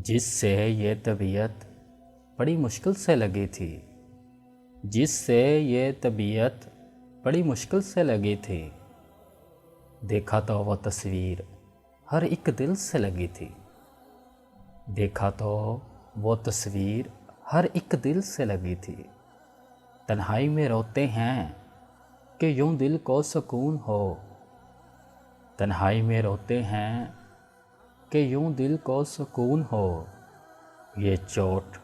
جس سے یہ طبیعت بڑی مشکل سے لگی تھی، جس سے یہ طبیعت بڑی مشکل سے لگی تھی، دیکھا تو وہ تصویر ہر ایک دل سے لگی تھی، دیکھا تو وہ تصویر ہر ایک دل سے لگی تھی۔ تنہائی میں روتے ہیں کہ یوں دل کو سکون ہو، تنہائی میں روتے ہیں کہ یوں دل کو سکون ہو، یہ چوٹ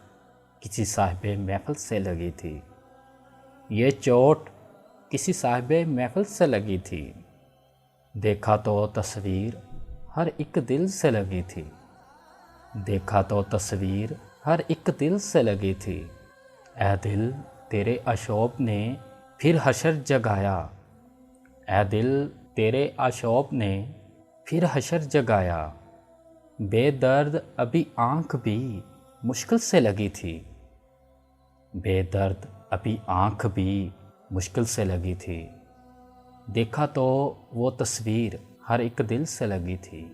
کسی صاحب محفل سے لگی تھی، یہ چوٹ کسی صاحب محفل سے لگی تھی، دیکھا تو وہ تصویر ہر ایک دل سے لگی تھی، دیکھا تو تصویر ہر ایک دل سے لگی تھی۔ اے دل تیرے آشوب نے پھر حشر جگایا، اے دل تیرے آشوب نے پھر حشر جگایا، بے درد ابھی آنکھ بھی مشکل سے لگی تھی، بے درد ابھی آنکھ بھی مشکل سے لگی تھی، دیکھا تو وہ تصویر ہر ایک دل سے لگی تھی،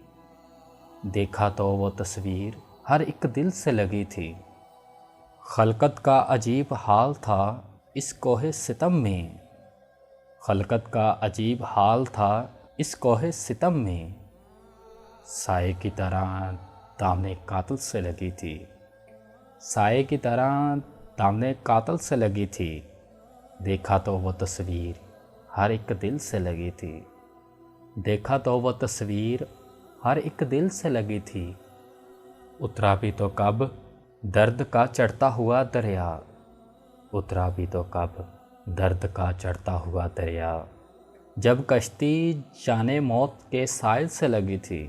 دیکھا تو وہ تصویر ہر ایک دل سے لگی تھی۔ خلقت کا عجیب حال تھا اس کوہ ستم میں، خلقت کا عجیب حال تھا اس کوہ ستم میں، سائے کی طرح دامن قاتل سے لگی تھی، سائے کی طرح دامن قاتل سے لگی تھی، دیکھا تو وہ تصویر ہر ایک دل سے لگی تھی، دیکھا تو وہ تصویر ہر ایک دل سے لگی تھی۔ اترا بھی تو کب درد کا چڑھتا ہوا دریا، اترا بھی تو کب درد کا چڑھتا ہوا دریا، جب کشتی جان موت کے ساحل سے لگی تھی،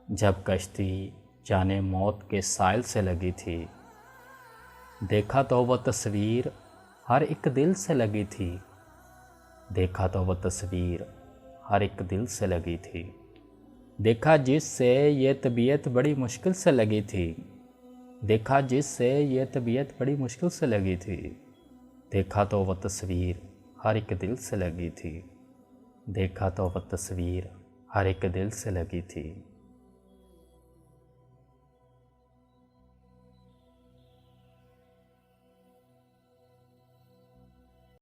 جب کشتی جان موت کے ساحل سے لگی تھی، دیکھا تو وہ تصویر ہر ایک دل سے لگی تھی، دیکھا تو وہ تصویر ہر ایک دل سے لگی تھی، دیکھا جس سے یہ طبیعت بڑی مشکل سے لگی تھی، دیکھا جس سے یہ طبیعت بڑی مشکل سے لگی تھی، دیکھا تو وہ تصویر ہر ایک دل سے لگی تھی، دیکھا تو وہ تصویر ہر ایک دل سے لگی تھی۔